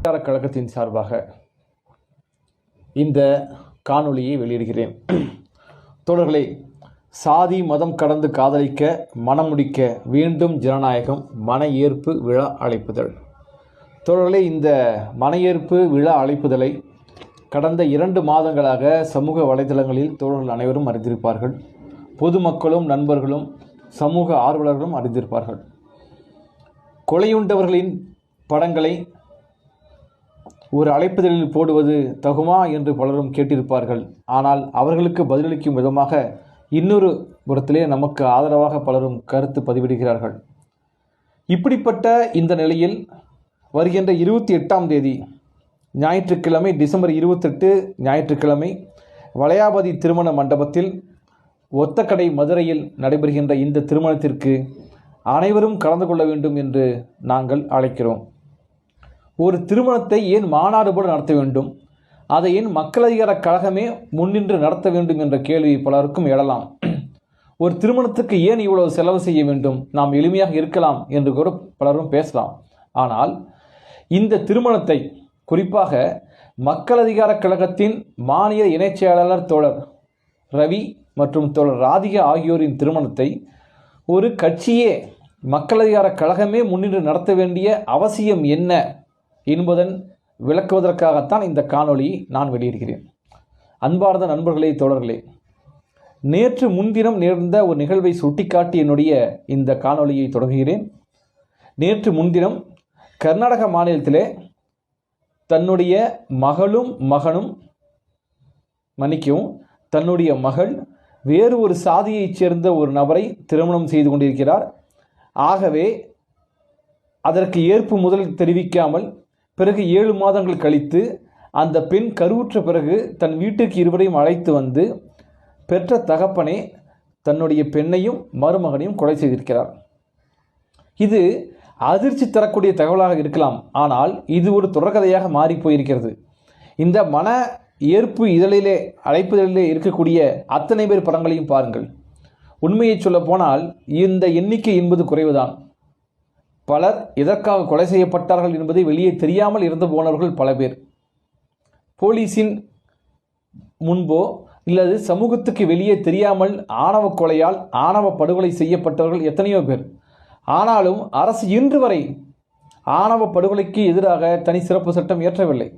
கழகத்தின் சார்பாக இந்த காணொளியை வெளியிடுகிறேன். தோழர்களே, சாதி மதம் கடந்து காதலிக்க மனமுடிக்க வேண்டும் ஜனநாயகம் மன ஏற்பு விழா அழைப்புதல். தோழர்களே, இந்த மன ஏற்பு விழா அழைப்புதலை கடந்த 2 மாதங்களாக சமூக வலைதளங்களில் தோழர்கள் அனைவரும் அறிந்திருப்பார்கள். பொதுமக்களும் நண்பர்களும் சமூக ஆர்வலர்களும் அறிந்திருப்பார்கள். கொலையுண்டவர்களின் படங்களை ஒரு அழைப்புதலில் போடுவது தகுமா என்று பலரும் கேட்டிருப்பார்கள். ஆனால் அவர்களுக்கு பதிலளிக்கும் விதமாக இன்னொரு புறத்திலே நமக்கு ஆதரவாக பலரும் கருத்து பதிவிடுகிறார்கள். இப்படிப்பட்ட இந்த நிலையில் வருகின்ற 28ஆம் தேதி ஞாயிற்றுக்கிழமை, டிசம்பர் 28 ஞாயிற்றுக்கிழமை வளையாபதி திருமண மண்டபத்தில் ஒத்தக்கடை மதுரையில் நடைபெறுகின்ற இந்த திருமணத்திற்கு அனைவரும் கலந்து கொள்ள வேண்டும் என்று நாங்கள் அழைக்கிறோம். ஒரு திருமணத்தை ஏன் மாநாடு போல நடத்த வேண்டும், அதை ஏன் மக்கள் அதிகார கழகமே முன்னின்று நடத்த வேண்டும் என்ற கேள்வி பலருக்கும் எழலாம். ஒரு திருமணத்துக்கு ஏன் இவ்வளவு செலவு செய்ய வேண்டும், நாம் எளிமையாக இருக்கலாம் என்று கூட பலரும் பேசலாம். ஆனால் இந்த திருமணத்தை குறிப்பாக மக்கள் அதிகார கழகத்தின் மாநில இணைச் செயலாளர் தோழர் ரவி மற்றும் தோழர் ராதிகா ஆகியோரின் திருமணத்தை ஒரு கட்சியே மக்கள் அதிகார கழகமே முன்னின்று நடத்த வேண்டிய அவசியம் என்ன என்பதன் விளக்குவதற்காகத்தான் இந்த காணொளியை நான் வெளியிடுகிறேன். அன்பார்ந்த நண்பர்களே, தோழர்களே, நேற்று முன்தினம் நேர்ந்த ஒரு நிகழ்வை சுட்டிக்காட்டி என்னுடைய இந்த காணொளியை தொடங்குகிறேன். நேற்று முன்தினம் கர்நாடக மாநிலத்திலே தன்னுடைய தன்னுடைய மகள் வேறு ஒரு சாதியைச் சேர்ந்த ஒரு நபரை திருமணம் செய்து கொண்டிருக்கிறார். ஆகவே அதற்கு ஏற்பு முதலில் தெரிவிக்காமல் பிறகு 7 மாதங்கள் கழித்து அந்த பெண் கருவுற்ற பிறகு தன் வீட்டுக்கு இருவரையும் அழைத்து வந்து பெற்ற தகப்பனே தன்னுடைய பெண்ணையும் மருமகனையும் கொலை செய்திருக்கிறார். இது அதிர்ச்சி தரக்கூடிய தகவலாக இருக்கலாம். ஆனால் இது ஒரு தொடர்கதையாக மாறி போயிருக்கிறது. இந்த மன ஏற்பு இதழிலே அழைப்புதலிலே இருக்கக்கூடிய அத்தனை பேர் படங்களையும் பாருங்கள். உண்மையை சொல்ல போனால் இந்த எண்ணிக்கை என்பது குறைவுதான். பலர் எதற்காக கொலை செய்யப்பட்டார்கள் என்பதை வெளியே தெரியாமல் இறந்து போனவர்கள் பல பேர். போலீஸின் முன்போ இல்லது சமூகத்துக்கு வெளியே தெரியாமல் ஆணவ கொலையால் ஆணவ படுகொலை செய்யப்பட்டவர்கள் எத்தனையோ பேர். ஆனாலும் அரசு இன்று வரை ஆணவ படுகொலைக்கு எதிராக தனி சிறப்பு சட்டம் இயற்றவில்லை.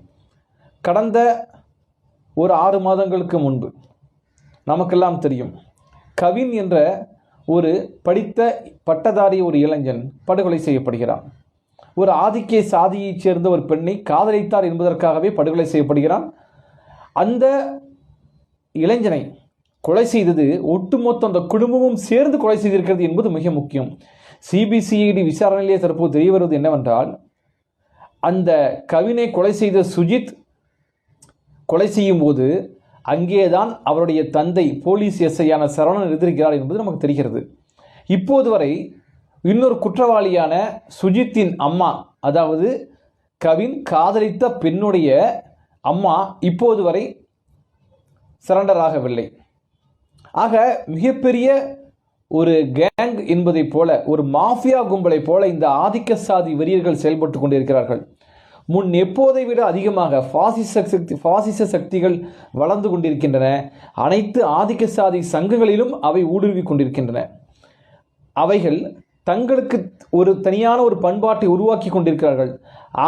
கடந்த ஒரு 6 மாதங்களுக்கு முன்பு நமக்கெல்லாம் தெரியும், கவின் என்ற ஒரு படித்த பட்டதாரி ஒரு இளைஞன் படுகொலை செய்யப்படுகிறான். ஒரு ஆதிக்க சாதியைச் சேர்ந்த ஒரு பெண்ணை காதலித்தார் என்பதற்காகவே படுகொலை செய்யப்படுகிறான். அந்த இளைஞனை கொலை செய்தது ஒட்டுமொத்த அந்த குடும்பமும் சேர்ந்து கொலை செய்திருக்கிறது என்பது மிக முக்கியம். சிபிசிஐடி விசாரணையிலே தற்போது தெரிய வருவது என்னவென்றால், அந்த கவினை கொலை செய்த சுஜித் கொலை செய்யும் போது அங்கேதான் அவருடைய தந்தை போலீஸ் எஸ்ஐயான சரவணன் இருந்திருக்கிறார் என்பது நமக்கு தெரிகிறது. இப்போது வரை இன்னொரு குற்றவாளியான சுஜித்தின் அம்மா, அதாவது கவின் காதலித்த பெண்ணுடைய அம்மா இப்போது வரை சரண்டர் ஆகவில்லை. ஆக மிகப்பெரிய ஒரு கேங் என்பதை போல, ஒரு மாஃபியா கும்பலை போல இந்த ஆதிக்க சாதி வெறியர்கள் செயல்பட்டு கொண்டிருக்கிறார்கள். முன் எப்போதை விட அதிகமாக பாசிச சக்திகள் வளர்ந்து கொண்டிருக்கின்றன. அனைத்து ஆதிக்க சாதி சங்கங்களிலும் அவை ஊடுருவி கொண்டிருக்கின்றன. அவைகள் தங்களுக்கு ஒரு தனியான ஒரு பண்பாட்டை உருவாக்கி கொண்டிருக்கிறார்கள்.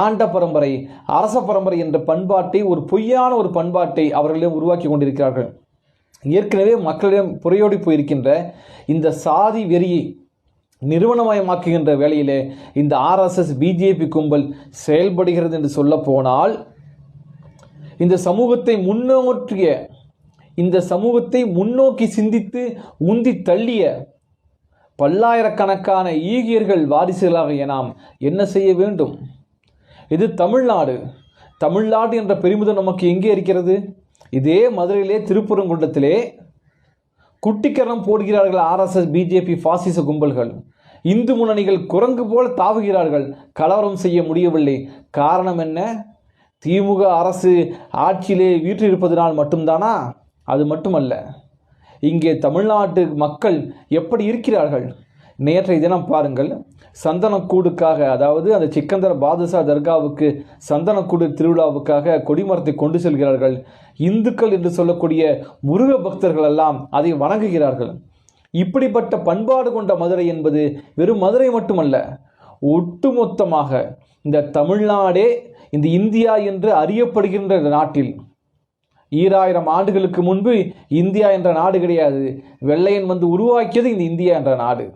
ஆண்ட பரம்பரை, அரச பரம்பரை என்ற பண்பாட்டை, ஒரு பொய்யான ஒரு பண்பாட்டை அவர்களிடம் உருவாக்கி கொண்டிருக்கிறார்கள். ஏற்கனவே மக்களிடம் புரையோடி போயிருக்கின்ற இந்த சாதி வெறியை நிறுவனமயமாக்குகின்ற வேளையிலே இந்த RSS பிஜேபி கும்பல் செயல்படுகிறது என்று சொல்ல போனால், இந்த சமூகத்தை முன்னோக்கி சிந்தித்து உந்தி தள்ளிய பல்லாயிரக்கணக்கான ஈகியர்கள் வாரிசுகளாக நாம் என்ன செய்ய வேண்டும்? இது தமிழ்நாடு என்ற பெருமிதம் நமக்கு எங்கே இருக்கிறது? இதே மதுரையிலே திருப்பரங்குன்றத்திலே குட்டிக்கரணம் போடுகிறார்கள் RSS பிஜேபி பாசிச கும்பல்கள். இந்து முன்னணிகள் குரங்கு போல தாவுகிறார்கள். கலவரம் செய்ய முடியவில்லை. காரணம் என்ன? திமுக அரசு ஆட்சியிலே வீற்றிருப்பதனால் மட்டும்தானா? அது மட்டுமல்ல. இங்கே தமிழ்நாட்டு மக்கள் எப்படி இருக்கிறார்கள்? நேற்றைய தினம் பாருங்கள், சந்தனக்கூடுக்காக, அதாவது அந்த சிக்கந்தர் பாதுஷா தர்காவுக்கு சந்தனக்கூடு திருவிழாவுக்காக கொடிமரத்தை கொண்டு செல்கிறார்கள். இந்துக்கள் என்று சொல்லக்கூடிய முருக பக்தர்கள் எல்லாம் அதை வணங்குகிறார்கள். இப்படிப்பட்ட பண்பாடு கொண்ட மதுரை என்பது வெறும் மதுரை மட்டுமல்ல, ஒட்டுமொத்தமாக இந்த தமிழ்நாடே இந்த இந்தியா என்று அறியப்படுகின்ற நாட்டில் 2000 ஆண்டுகளுக்கு முன்பு இந்தியா என்ற நாடு கிடையாது. வெள்ளையன் வந்து உருவாக்கியது இந்த இந்தியா என்ற நாடு.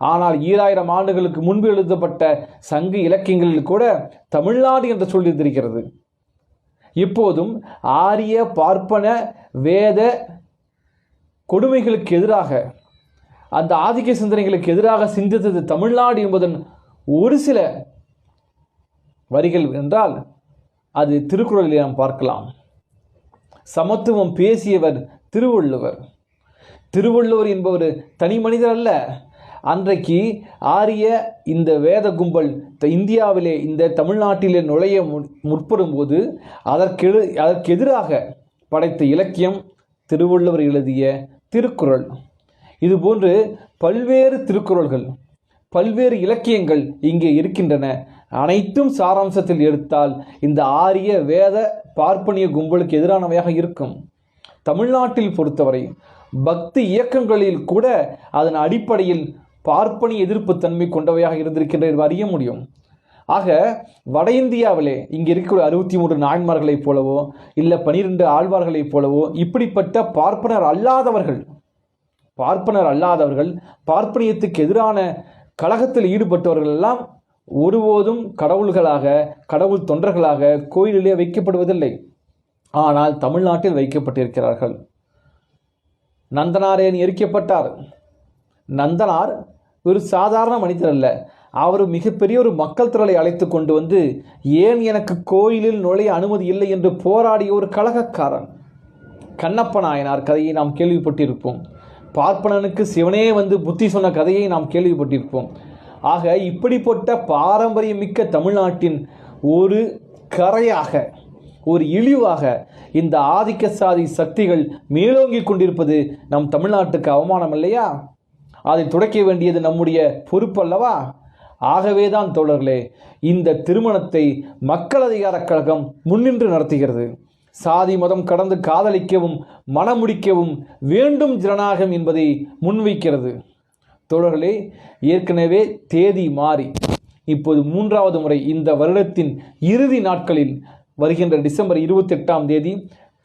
ஆனால் 2000 ஆண்டுகளுக்கு முன்பு எழுதப்பட்ட சங்க இலக்கியங்களில் கூட தமிழ்நாடு என்று சொல்லியிருக்கிறது. இப்போதும் ஆரிய பார்ப்பன வேத கொடுமைகளுக்கு எதிராக, அந்த ஆதிக்க சிந்தனைகளுக்கு எதிராக சிந்தித்தது தமிழ்நாடு என்பதன் ஒரு சில வரிகள் என்றால் அது திருக்குறளில் நாம் பார்க்கலாம். சமத்துவம் பேசியவர் திருவள்ளுவர். திருவள்ளுவர் என்பவர் தனி மனிதர் அல்ல. அன்றைக்கு ஆரிய இந்த வேத கும்பல் இந்தியாவிலே, இந்த தமிழ்நாட்டிலே நுழைய முற்படும் போது அதற்கு எதிராக படைத்த இலக்கியம் திருவள்ளுவர் எழுதிய திருக்குறள். இதுபோன்று பல்வேறு திருக்குறள்கள், பல்வேறு இலக்கியங்கள் இங்கே இருக்கின்றன. அனைத்தும் சாராம்சத்தில் எடுத்தால் இந்த ஆரிய வேத பார்ப்பனிய கும்பலுக்கு எதிரானவையாக இருக்கும். தமிழ்நாட்டில் பொறுத்தவரை பக்தி இயக்கங்களில் கூட அதன் அடிப்படையில் பார்ப்பனிய எதிர்ப்பு தன்மை கொண்டவையாக இருந்திருக்கின்ற அறிய முடியும். ஆக வட இந்தியாவிலே இங்கே இருக்கிற 63 நாயன்மார்களைப் போலவோ இல்லை 12 ஆழ்வார்களைப் போலவோ இப்படிப்பட்ட பார்ப்பனர் அல்லாதவர்கள், பார்ப்பனியத்துக்கு எதிரான கலகத்தில் ஈடுபட்டவர்கள் எல்லாம் ஒருபோதும் கடவுள்களாக, கடவுள் தொண்டர்களாக கோயிலிலே வைக்கப்படுவதில்லை. ஆனால் தமிழ்நாட்டில் வைக்கப்பட்டிருக்கிறார்கள். நந்தனார் ஏன் எரிக்கப்பட்டார்? நந்தனார் ஒரு சாதாரண மனிதர் அல்ல. அவர் மிகப்பெரிய ஒரு மக்கள் திரளை அழைத்து கொண்டு வந்து ஏன் எனக்கு கோயிலில் நுழைய அனுமதி இல்லை என்று போராடிய ஒரு கலகக்காரன். கண்ணப்ப நாயனார் கதையை நாம் கேள்விப்பட்டிருப்போம். பார்ப்பனனுக்கு சிவனே வந்து புத்தி சொன்ன கதையை நாம் கேள்விப்பட்டிருப்போம். ஆக இப்படிப்பட்ட பாரம்பரியமிக்க தமிழ்நாட்டின் ஒரு கரையாக, ஒரு இழிவாக இந்த ஆதிக்க சாதி சக்திகள் மேலோங்கி கொண்டிருப்பது நம் தமிழ்நாட்டுக்கு அவமானம் இல்லையா? அதை துடைக்க வேண்டியது நம்முடைய பொறுப்பு அல்லவா? ஆகவேதான் தோழர்களே, இந்த திருமணத்தை மக்கள் அதிகார கழகம் முன்னின்று நடத்துகிறது. சாதி மதம் கடந்து காதலிக்கவும் மணமுடிக்கவும் வேண்டும் ஜனநாயகம் என்பதை முன்வைக்கிறது. தோழர்களே, ஏற்கனவே தேதி மாறி இப்போது 3வது முறை இந்த வருடத்தின் இறுதி நாட்களில் வருகின்ற டிசம்பர் 28ஆம் தேதி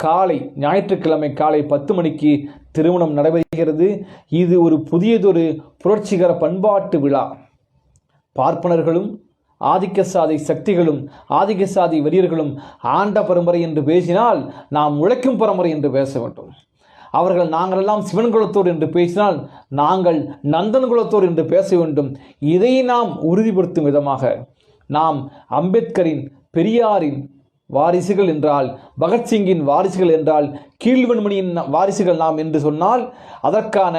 காலை, ஞாயிற்றுக்கிழமை காலை 10 மணிக்கு திருமணம் நடைபெறுகிறது. இது ஒரு புதியதொரு புரட்சிகர பண்பாட்டு விழா. பார்ப்பனர்களும் ஆதிக்க சாதி சக்திகளும் ஆதிக்க சாதி வெறியர்களும் ஆண்ட பரம்பரை என்று பேசினால் நாம் உழைக்கும் பரம்பரை என்று பேச வேண்டும். அவர்கள் நாங்களெல்லாம் சிவன் குலத்தோர் என்று பேசினால் நாங்கள் நந்தன் குலத்தோர் என்று பேச வேண்டும். இதை நாம் உறுதிப்படுத்தும் விதமாக நாம் அம்பேத்கரின், பெரியாரின் வாரிசுகள் என்றால், பகத்சிங்கின் வாரிசுகள் என்றால், கீழ்வன்மணியின் வாரிசுகள் நாம் என்று சொன்னால் அதற்கான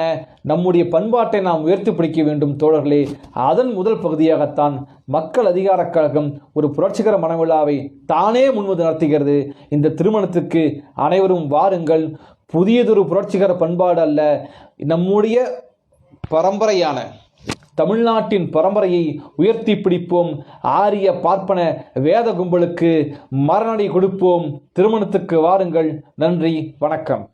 நம்முடைய பண்பாட்டை நாம் உயர்த்தி பிடிக்க வேண்டும் தோழர்களே. அதன் முதல் பகுதியாகத்தான் மக்கள் அதிகார கழகம் ஒரு புரட்சிகர மனவிழாவை தானே முன்வந்து நடத்துகிறது. இந்த திருமணத்துக்கு அனைவரும் வாருங்கள். புதியதொரு புரட்சிகர பண்பாடு அல்ல, நம்முடைய பரம்பரையான தமிழ்நாட்டின் பரம்பரையை உயர்த்தி பிடிப்போம். ஆரிய பார்ப்பன வேத கும்பலுக்கு மரணடி கொடுப்போம். திருமணத்துக்கு வாருங்கள். நன்றி, வணக்கம்.